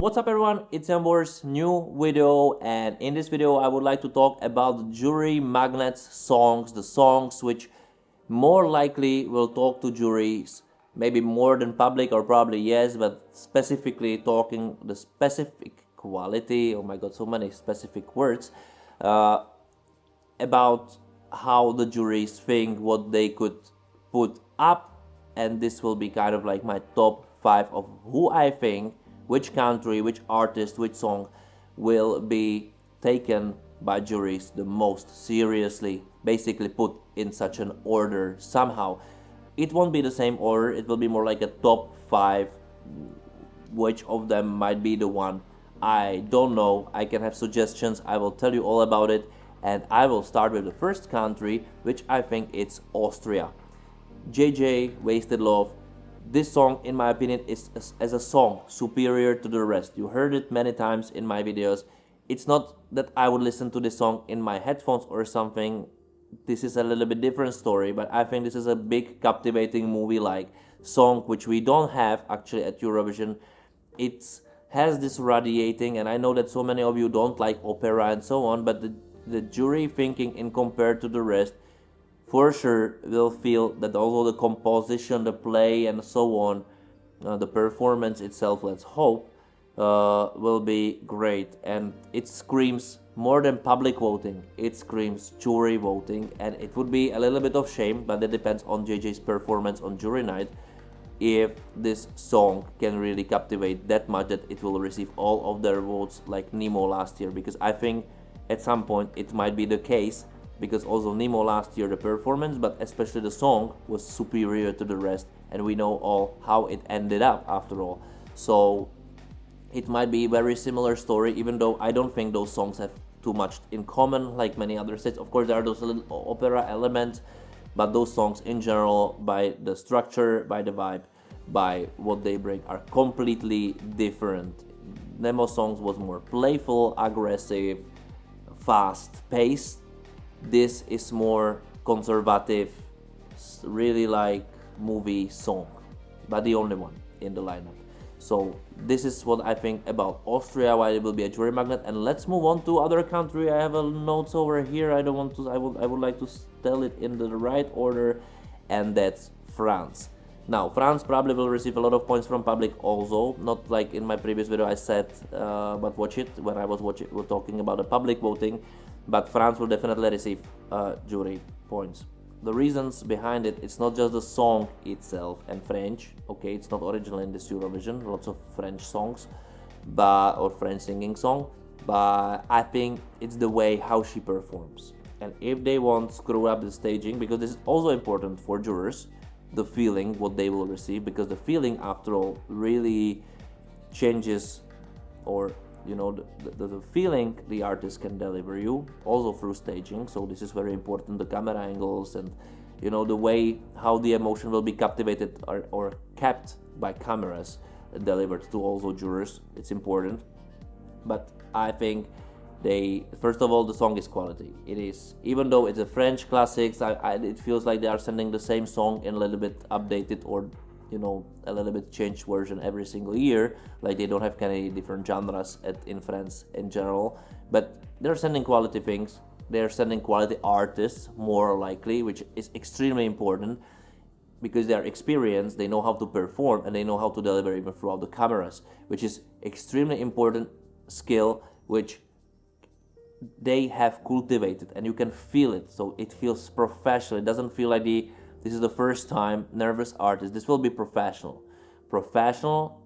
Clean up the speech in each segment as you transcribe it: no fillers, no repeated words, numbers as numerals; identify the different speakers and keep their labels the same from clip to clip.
Speaker 1: What's up everyone, it's Ambor's new video, and in this video I would like to talk about the jury magnets songs, the songs which more likely will talk to juries, maybe more than public, or probably yes, but specifically talking the specific quality, oh my god, so many specific words, about how the juries think, what they could put up, and this will be kind of like my top 5 of who I think, which country, which artist, which song will be taken by juries the most seriously, basically put in such an order somehow. It won't be the same order, it will be more like a top 5, which of them might be the one, I don't know. I can have suggestions, I will tell you all about it, and I will start with the first country, which I think it's Austria. JJ, Wasted Love. This song, in my opinion, is as a song superior to the rest. You heard it many times in my videos. It's not that I would listen to this song in my headphones or something. This is a little bit different story, but I think this is a big, captivating movie-like song, which we don't have actually at Eurovision. It has this radiating, and I know that so many of you don't like opera and so on, but the jury thinking in compared to the rest, for sure will feel that although the composition, the play and so on, the performance itself, let's hope, will be great. And it screams more than public voting, it screams jury voting, and it would be a little bit of shame, but that depends on JJ's performance on jury night, if this song can really captivate that much that it will receive all of their votes like Nemo last year, because I think at some point it might be the case, because also Nemo last year, the performance, but especially the song, was superior to the rest, and we know all how it ended up after all. So it might be a very similar story, even though I don't think those songs have too much in common like many other states. Of course there are those little opera elements, but those songs in general, by the structure, by the vibe, by what they bring, are completely different. Nemo songs was more playful, aggressive, fast-paced. This is more conservative, really like movie song, but the only one in the lineup. So this is what I think about Austria, why it will be a jury magnet. And let's move on to other country. I have a notes over here. I don't want to. I would like to tell it in the right order, and that's France. Now France probably will receive a lot of points from public also, not like in my previous video I said, but watch it when I was talking about the public voting. But France will definitely receive jury points. The reasons behind it, it's not just the song itself and French. Okay, it's not original in this Eurovision, lots of French songs, or French singing song, but I think it's the way how she performs. And if they won't screw up the staging, because this is also important for jurors, the feeling, what they will receive, because the feeling after all really changes, or the feeling the artist can deliver you also through staging. So this is very important, the camera angles, and the way how the emotion will be captivated or kept by cameras delivered to also jurors. It's important. But I think first of all, the song is quality. It is, even though it's a French classics, it feels like they are sending the same song in a little bit updated, or a little bit changed version every single year. Like they don't have any different genres in France in general, but they're sending quality things. They're sending quality artists more likely, which is extremely important, because they're experienced, they know how to perform, and they know how to deliver even throughout the cameras, which is extremely important skill, which they have cultivated, and you can feel it. So it feels professional. It doesn't feel like this is the first time nervous artist. This will be professional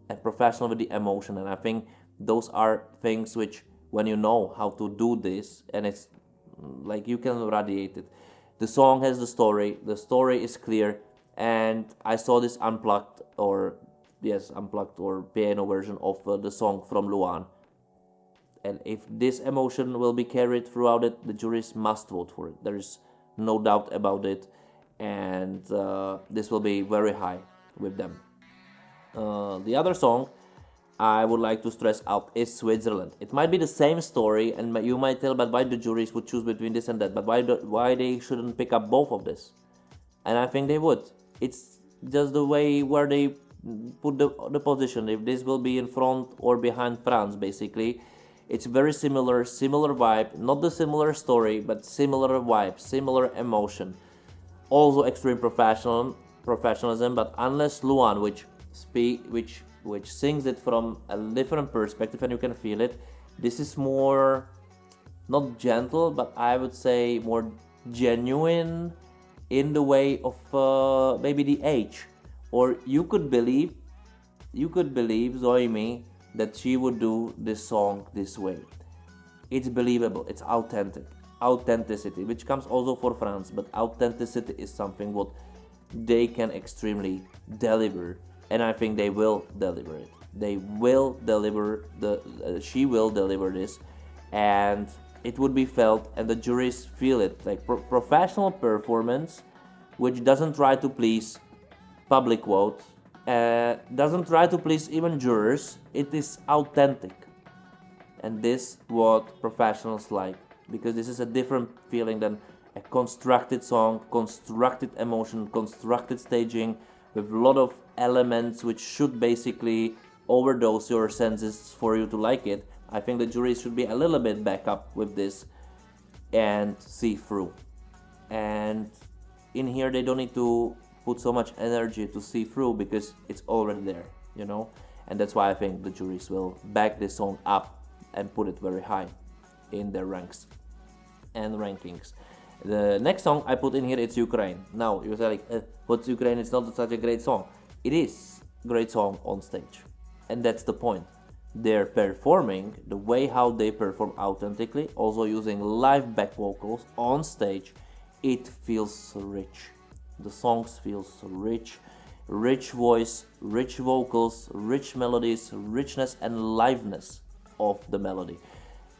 Speaker 1: and professional with the emotion. And I think those are things which, when you know how to do this, and it's like you can radiate it. The song has the story is clear, and I saw this unplugged or piano version of the song from Luan. And if this emotion will be carried throughout it, the juries must vote for it. There is no doubt about it. And this will be very high with them. The other song I would like to stress out is Switzerland. It might be the same story, and you might tell, but why the juries would choose between this and that? But why they shouldn't pick up both of this? And I think they would. It's just the way where they put the position, if this will be in front or behind France, basically. It's very similar vibe, not the similar story, but similar vibe, similar emotion. Also extreme professionalism, but unless Luan, which sings it from a different perspective and you can feel it, this is more not gentle, but I would say more genuine in the way of maybe the age. Or you could believe Zoimi that she would do this song this way. It's believable, it's authenticity, which comes also for France, but authenticity is something what they can extremely deliver, and I think they will deliver it. She will deliver this, and it would be felt, and the juries feel it, like professional performance, which doesn't try to please public vote, doesn't try to please even jurors. It is authentic, and this what professionals like, because this is a different feeling than a constructed song, constructed emotion, constructed staging with a lot of elements which should basically overdose your senses for you to like it. I think the juries should be a little bit back up with this and see through. And in here they don't need to put so much energy to see through because it's already there, you know? And that's why I think the juries will back this song up and put it very high in their ranks and rankings. The next song I put in here, it's Ukraine. Now you're like, what's Ukraine? It's not such a great song. It is a great song on stage, and that's the point. They're performing the way how they perform authentically, also using live back vocals on stage. It feels rich. The songs feels rich voice, rich vocals, rich melodies, richness and liveness of the melody.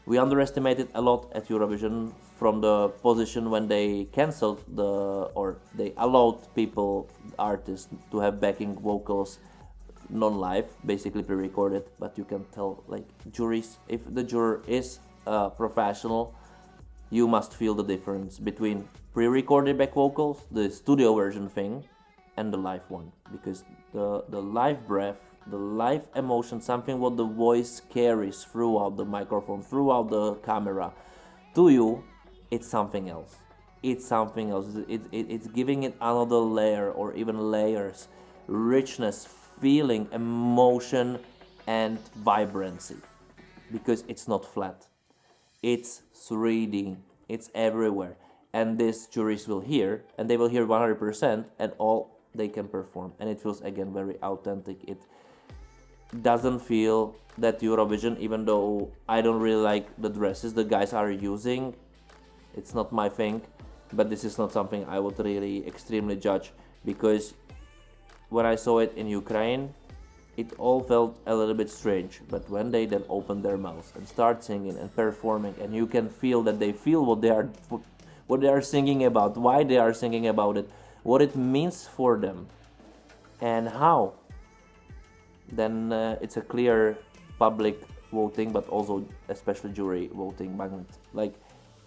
Speaker 1: We underestimated a lot at Eurovision from the position when they cancelled they allowed artists to have backing vocals non-live, basically pre-recorded, but you can tell, like, juries, if the juror is professional, you must feel the difference between pre-recorded back vocals, the studio version thing, and the live one, because the live breath, the live emotion, something what the voice carries throughout the microphone, throughout the camera, to you, it's something else. It's giving it another layer or even layers, richness, feeling, emotion, and vibrancy, because it's not flat. It's 3D. It's everywhere, and these juries will hear, and they will hear 100%, and all they can perform, and it feels again very authentic. It doesn't feel that Eurovision, even though I don't really like the dresses the guys are using. It's not my thing, but this is not something I would really extremely judge, because when I saw it in Ukraine, it all felt a little bit strange. But when they then open their mouths and start singing and performing, and you can feel that they feel what they are singing about, why they are singing about it, what it means for them, and how, then it's a clear public voting, but also especially jury voting magnet. Like,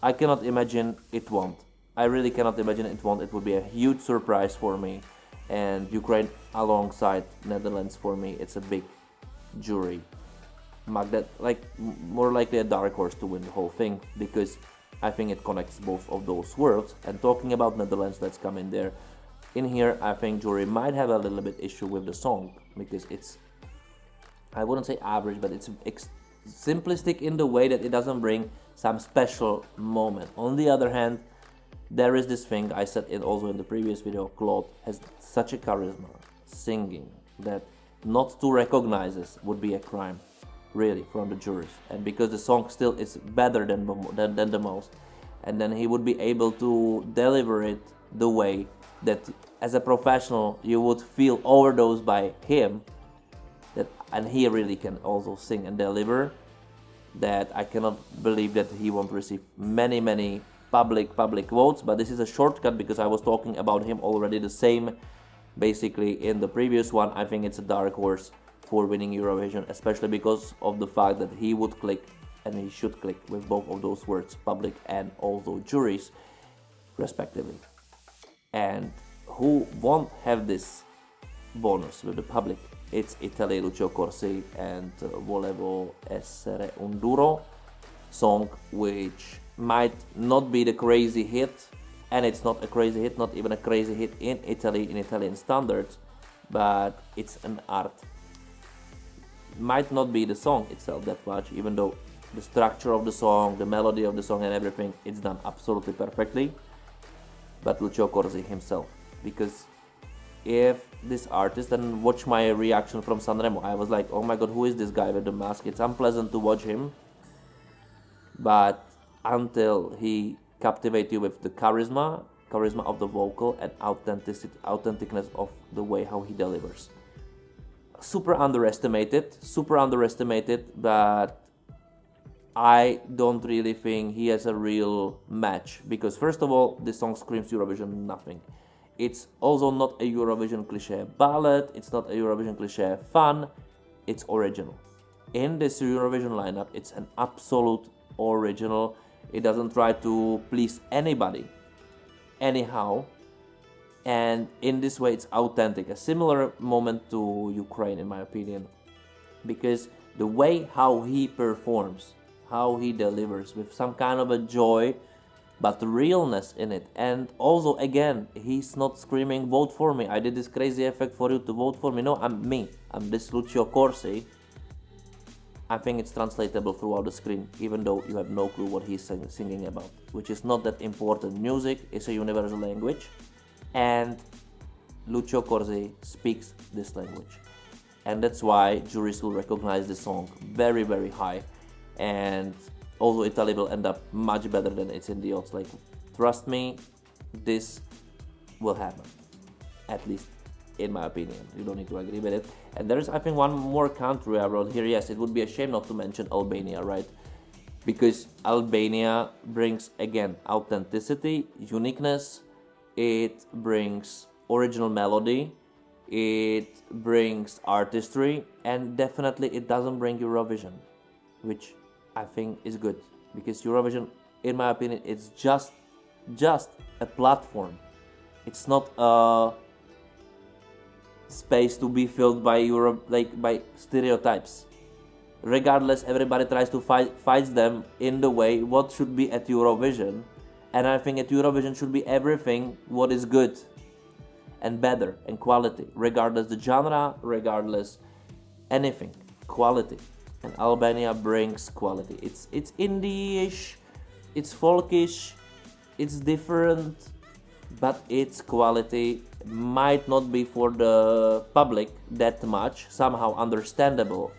Speaker 1: I cannot imagine it won't. I really cannot imagine it won't. It would be a huge surprise for me. And Ukraine alongside Netherlands, for me, it's a big jury magnet, like more likely a dark horse to win the whole thing, because I think it connects both of those worlds. And talking about Netherlands, let's come in there. In here, I think jury might have a little bit issue with the song, because it's, I wouldn't say average, but it's simplistic in the way that it doesn't bring some special moment. On the other hand, there is this thing I said it also in the previous video. Claude has such a charisma singing that not to recognize this would be a crime, really, from the jurors. And because the song still is better than the most, and then he would be able to deliver it the way that as a professional you would feel overdosed by him, that, and he really can also sing and deliver, that I cannot believe that he won't receive many public votes. But this is a shortcut, because I was talking about him already the same basically in the previous one. I think it's a dark horse for winning Eurovision, especially because of the fact that he would click, and he should click, with both of those words, public and also juries respectively. And who won't have this bonus with the public. It's Italy, Lucio Corsi, and Volevo Essere un Duro song, which might not be the crazy hit, and it's not a crazy hit, not even a crazy hit in Italy, in Italian standards, but it's an art. Might not be the song itself that much, even though the structure of the song, the melody of the song and everything, it's done absolutely perfectly, but Lucio Corsi himself. Because if this artist, and watch my reaction from Sanremo, I was like, oh my god, who is this guy with the mask? It's unpleasant to watch him, but until he captivates you with the charisma of the vocal and authenticness of the way how he delivers. Super underestimated, but I don't really think he has a real match, because first of all, this song screams Eurovision nothing. It's also not a Eurovision cliché ballad, it's not a Eurovision cliché fun, it's original. In this Eurovision lineup, it's an absolute original. It doesn't try to please anybody, anyhow, and in this way it's authentic. A similar moment to Ukraine, in my opinion, because the way how he performs, how he delivers with some kind of a joy, but realness in it. And also, again, he's not screaming, vote for me, I did this crazy effect for you to vote for me. No, I'm me, I'm this Lucio Corsi. I think it's translatable throughout the screen, even though you have no clue what he's singing about, which is not that important. Music is a universal language, and Lucio Corsi speaks this language. And that's why juries will recognize this song very, very high. And also Italy will end up much better than it's in the odds. Like, trust me, this will happen. At least in my opinion. You don't need to agree with it. And there is, I think, one more country I wrote here. Yes, it would be a shame not to mention Albania, right? Because Albania brings, again, authenticity, uniqueness. It brings original melody. It brings artistry. And definitely it doesn't bring Eurovision, which I think is good. Because Eurovision, in my opinion, it's just a platform. It's not a space to be filled by Europe, like by stereotypes. Regardless, everybody tries to fights them in the way what should be at Eurovision, and I think at Eurovision should be everything what is good and better and quality, regardless the genre, regardless anything, quality. And Albania brings quality. It's indie-ish, it's folkish, it's different, but its quality might not be for the public that much, somehow understandable,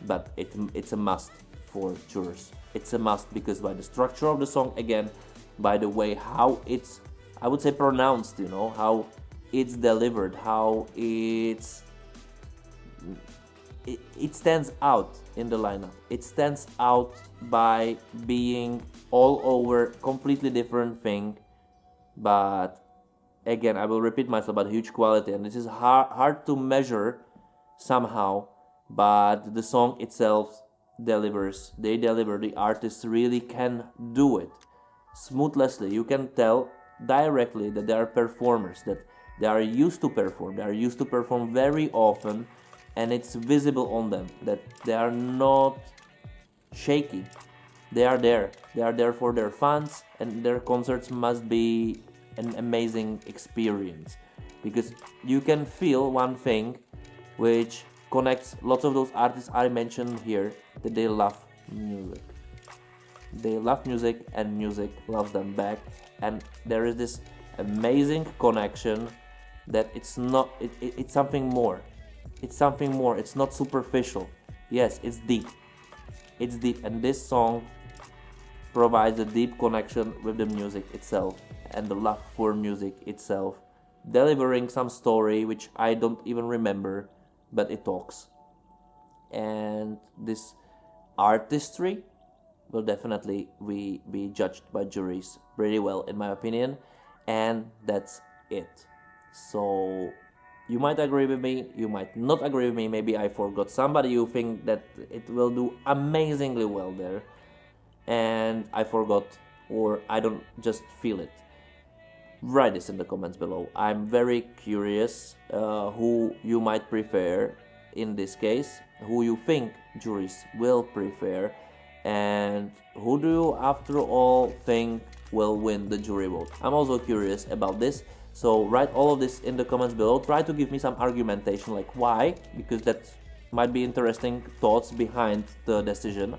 Speaker 1: but it's a must for jurors. It's a must because by the structure of the song, again, by the way how it's, I would say, pronounced, how it's delivered, how it stands out in the lineup. It stands out by being all over completely different thing, but again, I will repeat myself, but huge quality, and this is hard to measure somehow, but the song itself delivers. They deliver. The artists really can do it smoothly. You can tell directly that they are performers, that they are used to perform. They are used to perform very often, and it's visible on them that they are not shaky. They are there. They are there for their fans, and their concerts must be an amazing experience, because you can feel one thing which connects lots of those artists I mentioned here, that they love music. They love music, and music loves them back, and there is this amazing connection that it's something more. It's something more. It's not superficial. Yes, it's deep. It's deep, and this song provides a deep connection with the music itself and the love for music itself, delivering some story which I don't even remember, but it talks. And this artistry will definitely be judged by juries pretty well, in my opinion, and that's it. So you might agree with me, you might not agree with me, maybe I forgot somebody you think that it will do amazingly well there, and I forgot, or I don't just feel it. Write this in the comments below. I'm very curious who you might prefer in this case, who you think juries will prefer, and who do you after all think will win the jury vote. I'm also curious about this, so write all of this in the comments below. Try to give me some argumentation, like why, because that might be interesting thoughts behind the decision.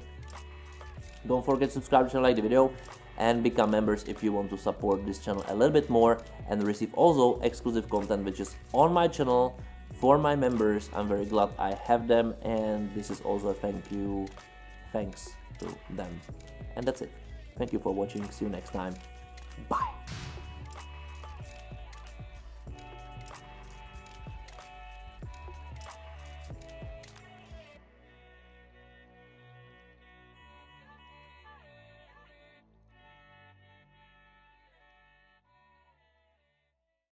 Speaker 1: Don't forget to subscribe, share, like the video, and become members if you want to support this channel a little bit more and receive also exclusive content which is on my channel for my members. I'm very glad I have them, and this is also a thanks to them. And that's it. Thank you for watching. See you next time. Bye.